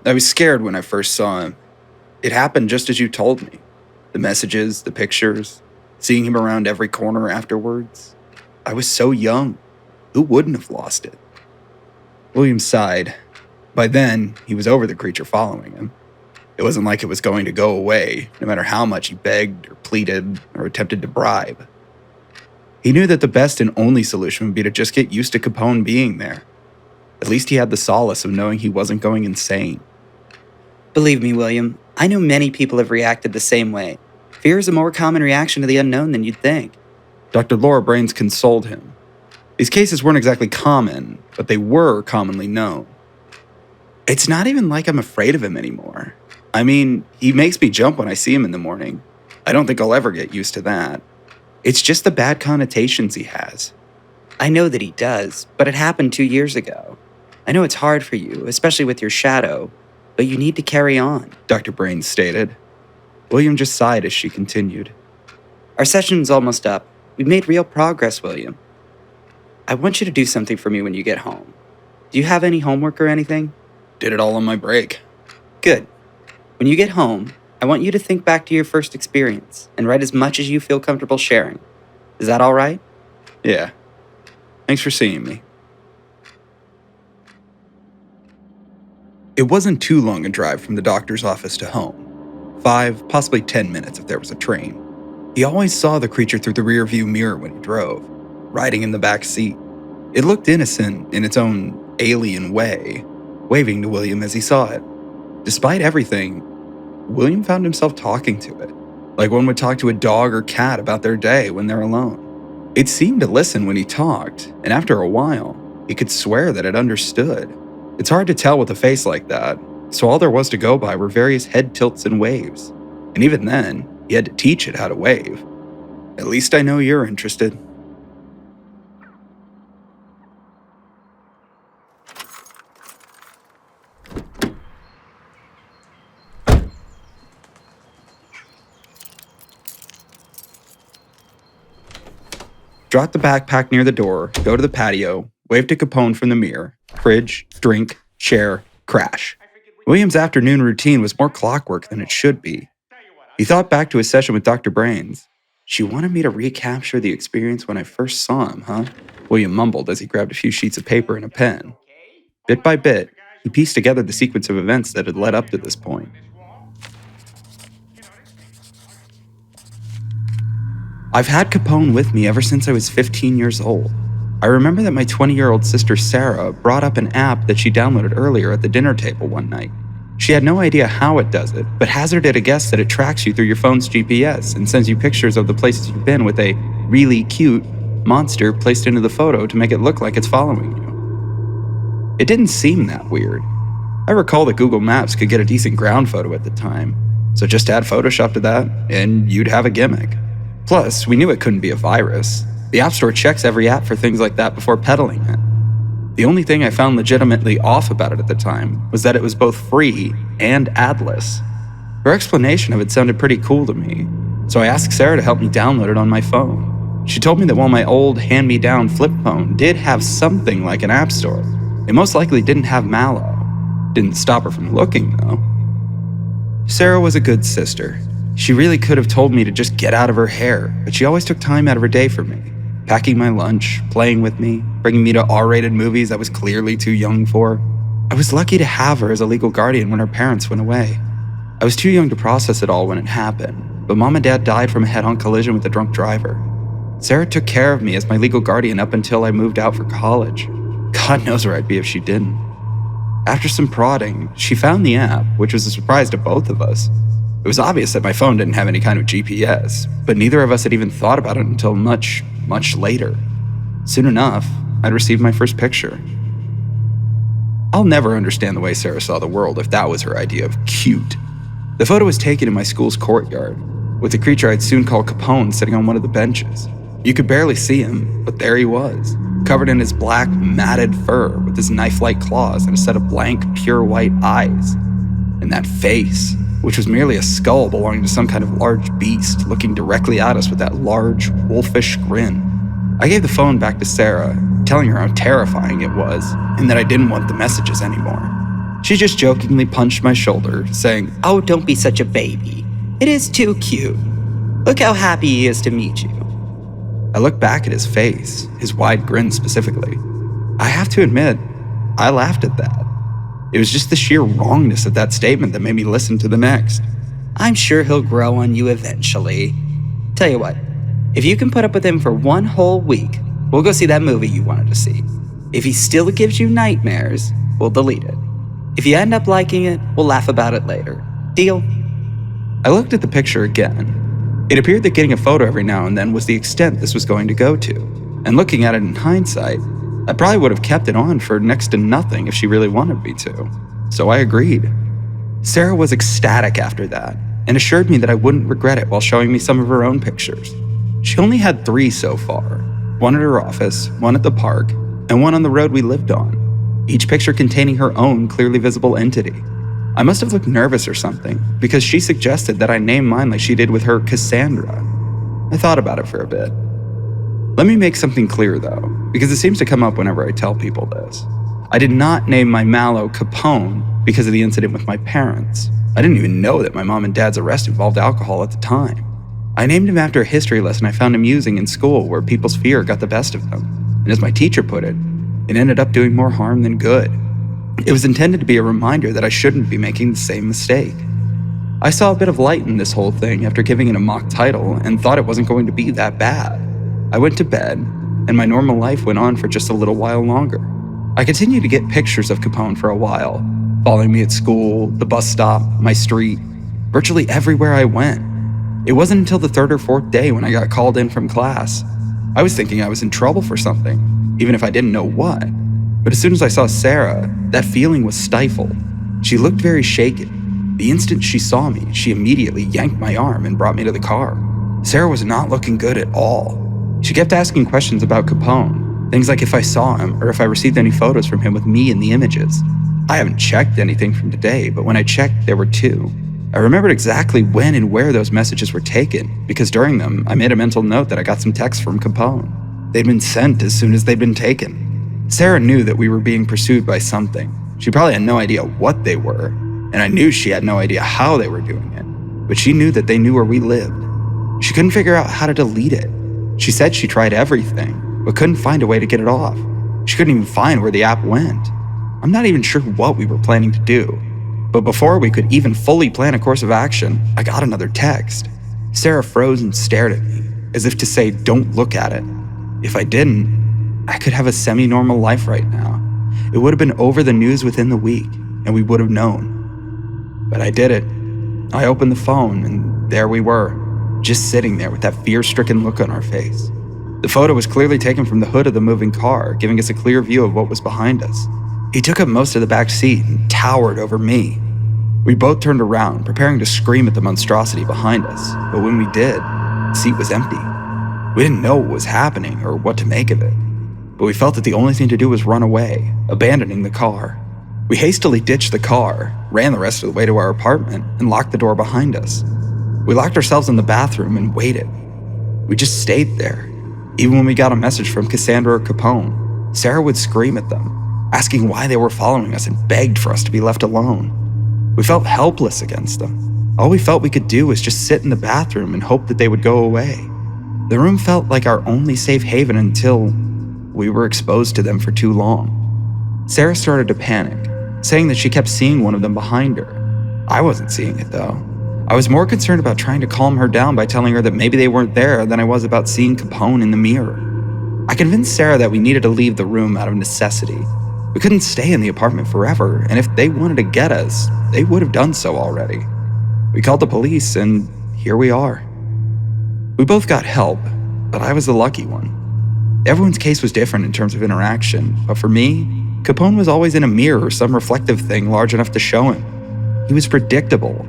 I was scared when I first saw him. It happened just as you told me. The messages, the pictures, seeing him around every corner afterwards. I was so young. Who wouldn't have lost it? William sighed. By then, he was over the creature following him. It wasn't like it was going to go away, no matter how much he begged or pleaded or attempted to bribe. He knew that the best and only solution would be to just get used to Capone being there. At least he had the solace of knowing he wasn't going insane. Believe me, William, I know many people have reacted the same way. Fear is a more common reaction to the unknown than you'd think. Dr. Laura Brains consoled him. These cases weren't exactly common, but they were commonly known. It's not even like I'm afraid of him anymore. I mean, he makes me jump when I see him in the morning. I don't think I'll ever get used to that. It's just the bad connotations he has. I know that he does, but it happened 2 years ago. I know it's hard for you, especially with your shadow, but you need to carry on, Dr. Brains stated. William just sighed as she continued. Our session's almost up. We've made real progress, William. I want you to do something for me when you get home. Do you have any homework or anything? Did it all on my break. Good. When you get home, I want you to think back to your first experience and write as much as you feel comfortable sharing. Is that all right? Yeah. Thanks for seeing me. It wasn't too long a drive from the doctor's office to home. 5, possibly 10 minutes if there was a train. He always saw the creature through the rearview mirror when he drove, riding in the back seat. It looked innocent in its own alien way, waving to William as he saw it. Despite everything, William found himself talking to it, like one would talk to a dog or cat about their day when they're alone. It seemed to listen when he talked, and after a while, he could swear that it understood. It's hard to tell with a face like that, so all there was to go by were various head tilts and waves. And even then, he had to teach it how to wave. At least I know you're interested. Drop the backpack near the door, go to the patio, wave to Capone from the mirror, fridge, drink, chair, crash. William's afternoon routine was more clockwork than it should be. He thought back to his session with Dr. Brains. She wanted me to recapture the experience when I first saw him, huh? William mumbled as he grabbed a few sheets of paper and a pen. Bit by bit, he pieced together the sequence of events that had led up to this point. I've had Capone with me ever since I was 15 years old. I remember that my 20-year-old sister Sarah brought up an app that she downloaded earlier at the dinner table one night. She had no idea how it does it, but hazarded a guess that it tracks you through your phone's GPS and sends you pictures of the places you've been with a really cute monster placed into the photo to make it look like it's following you. It didn't seem that weird. I recall that Google Maps could get a decent ground photo at the time, so just add Photoshop to that and you'd have a gimmick. Plus, we knew it couldn't be a virus. The App Store checks every app for things like that before peddling it. The only thing I found legitimately off about it at the time was that it was both free and adless. Her explanation of it sounded pretty cool to me, so I asked Sarah to help me download it on my phone. She told me that while my old hand-me-down flip phone did have something like an app store, it most likely didn't have Mallow. Didn't stop her from looking, though. Sarah was a good sister. She really could have told me to just get out of her hair, but she always took time out of her day for me, packing my lunch, playing with me, bringing me to R-rated movies I was clearly too young for. I was lucky to have her as a legal guardian when her parents went away. I was too young to process it all when it happened, but Mom and Dad died from a head-on collision with a drunk driver. Sarah took care of me as my legal guardian up until I moved out for college. God knows where I'd be if she didn't. After some prodding, she found the app, which was a surprise to both of us. It was obvious that my phone didn't have any kind of GPS, but neither of us had even thought about it until much later. Soon enough, I'd received my first picture. I'll never understand the way Sarah saw the world if that was her idea of cute. The photo was taken in my school's courtyard, with the creature I'd soon call Capone sitting on one of the benches. You could barely see him, but there he was, covered in his black, matted fur with his knife-like claws and a set of blank, pure white eyes. And that face, which was merely a skull belonging to some kind of large beast looking directly at us with that large, wolfish grin. I gave the phone back to Sarah, telling her how terrifying it was and that I didn't want the messages anymore. She just jokingly punched my shoulder, saying, "Oh, don't be such a baby. It is too cute. Look how happy he is to meet you." I looked back at his face, his wide grin specifically. I have to admit, I laughed at that. It was just the sheer wrongness of that statement that made me listen to the next. "I'm sure he'll grow on you eventually. Tell you what, if you can put up with him for 1 whole week, we'll go see that movie you wanted to see. If he still gives you nightmares, we'll delete it. If you end up liking it, we'll laugh about it later. Deal?" I looked at the picture again. It appeared that getting a photo every now and then was the extent this was going to go to. And looking at it in hindsight, I probably would have kept it on for next to nothing if she really wanted me to. So I agreed. Sarah was ecstatic after that, and assured me that I wouldn't regret it while showing me some of her own pictures. She only had 3 so far. 1 at her office, 1 at the park, and 1 on the road we lived on. Each picture containing her own clearly visible entity. I must have looked nervous or something, because she suggested that I name mine like she did with her Cassandra. I thought about it for a bit. Let me make something clear though, because it seems to come up whenever I tell people this. I did not name my Mallow Capone because of the incident with my parents. I didn't even know that my mom and dad's arrest involved alcohol at the time. I named him after a history lesson I found amusing in school where people's fear got the best of them. And as my teacher put it ended up doing more harm than good. It was intended to be a reminder that I shouldn't be making the same mistake. I saw a bit of light in this whole thing after giving it a mock title and thought it wasn't going to be that bad. I went to bed, and my normal life went on for just a little while longer. I continued to get pictures of Capone for a while, following me at school, the bus stop, my street, virtually everywhere I went. It wasn't until the 3rd or 4th day when I got called in from class. I was thinking I was in trouble for something, even if I didn't know what. But as soon as I saw Sarah, that feeling was stifled. She looked very shaken. The instant she saw me, she immediately yanked my arm and brought me to the car. Sarah was not looking good at all. She kept asking questions about Capone, things like if I saw him or if I received any photos from him with me in the images. I haven't checked anything from today, but when I checked, there were 2. I remembered exactly when and where those messages were taken, because during them, I made a mental note that I got some texts from Capone. They'd been sent as soon as they'd been taken. Sarah knew that we were being pursued by something. She probably had no idea what they were, and I knew she had no idea how they were doing it, but she knew that they knew where we lived. She couldn't figure out how to delete it. She said she tried everything, but couldn't find a way to get it off. She couldn't even find where the app went. I'm not even sure what we were planning to do, but before we could even fully plan a course of action, I got another text. Sarah froze and stared at me, as if to say, "Don't look at it." If I didn't, I could have a semi-normal life right now. It would have been over the news within the week, and we would have known. But I did it. I opened the phone, and there we were, just sitting there with that fear-stricken look on our face. The photo was clearly taken from the hood of the moving car, giving us a clear view of what was behind us. He took up most of the back seat and towered over me. We both turned around, preparing to scream at the monstrosity behind us, but when we did, the seat was empty. We didn't know what was happening or what to make of it, but we felt that the only thing to do was run away, abandoning the car. We hastily ditched the car, ran the rest of the way to our apartment, and locked the door behind us. We locked ourselves in the bathroom and waited. We just stayed there. Even when we got a message from Cassandra or Capone, Sarah would scream at them, asking why they were following us and begged for us to be left alone. We felt helpless against them. All we felt we could do was just sit in the bathroom and hope that they would go away. The room felt like our only safe haven until we were exposed to them for too long. Sarah started to panic, saying that she kept seeing one of them behind her. I wasn't seeing it though. I was more concerned about trying to calm her down by telling her that maybe they weren't there than I was about seeing Capone in the mirror. I convinced Sarah that we needed to leave the room out of necessity. We couldn't stay in the apartment forever, and if they wanted to get us, they would have done so already. We called the police, and here we are. We both got help, but I was the lucky one. Everyone's case was different in terms of interaction, but for me, Capone was always in a mirror or some reflective thing large enough to show him. He was predictable,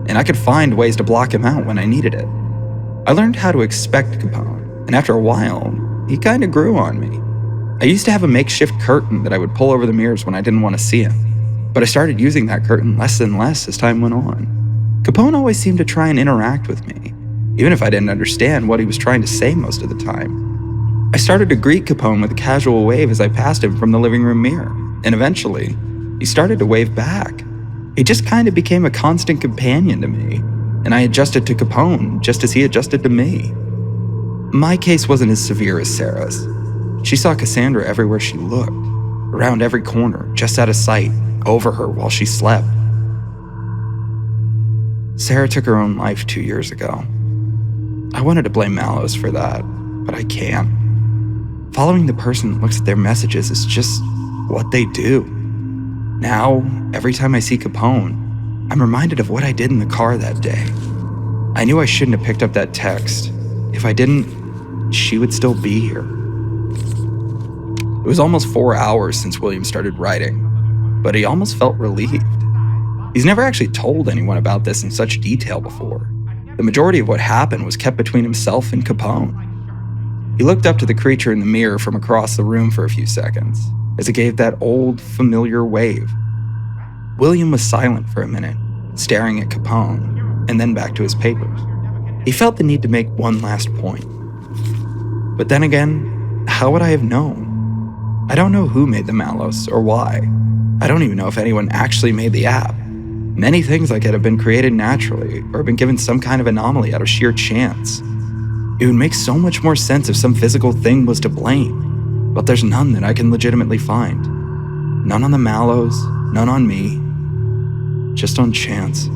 and I could find ways to block him out when I needed it. I learned how to expect Capone, and after a while, he kinda grew on me. I used to have a makeshift curtain that I would pull over the mirrors when I didn't want to see him, but I started using that curtain less and less as time went on. Capone always seemed to try and interact with me, even if I didn't understand what he was trying to say most of the time. I started to greet Capone with a casual wave as I passed him from the living room mirror, and eventually, He started to wave back. He just kind of became a constant companion to me, and I adjusted to Capone just as he adjusted to me. My case wasn't as severe as Sarah's. She saw Cassandra everywhere she looked, around every corner, just out of sight, over her while she slept. Sarah took her own life 2 years ago. I wanted to blame Mallows for that, but I can't. Following the person that looks at their messages is just what they do. Now, every time I see Capone, I'm reminded of what I did in the car that day. I knew I shouldn't have picked up that text. If I didn't, she would still be here. It was almost 4 hours since William started writing, but he almost felt relieved. He's never actually told anyone about this in such detail before. The majority of what happened was kept between himself and Capone. He looked up to the creature in the mirror from across the room for a few seconds, as it gave that old, familiar wave. William was silent for a minute, staring at Capone, and then back to his papers. He felt the need to make one last point. But then again, how would I have known? I don't know who made the Mallows or why. I don't even know if anyone actually made the app. Many things like it have been created naturally or been given some kind of anomaly out of sheer chance. It would make so much more sense if some physical thing was to blame, but there's none that I can legitimately find. None on the Mallows, none on me, just on chance.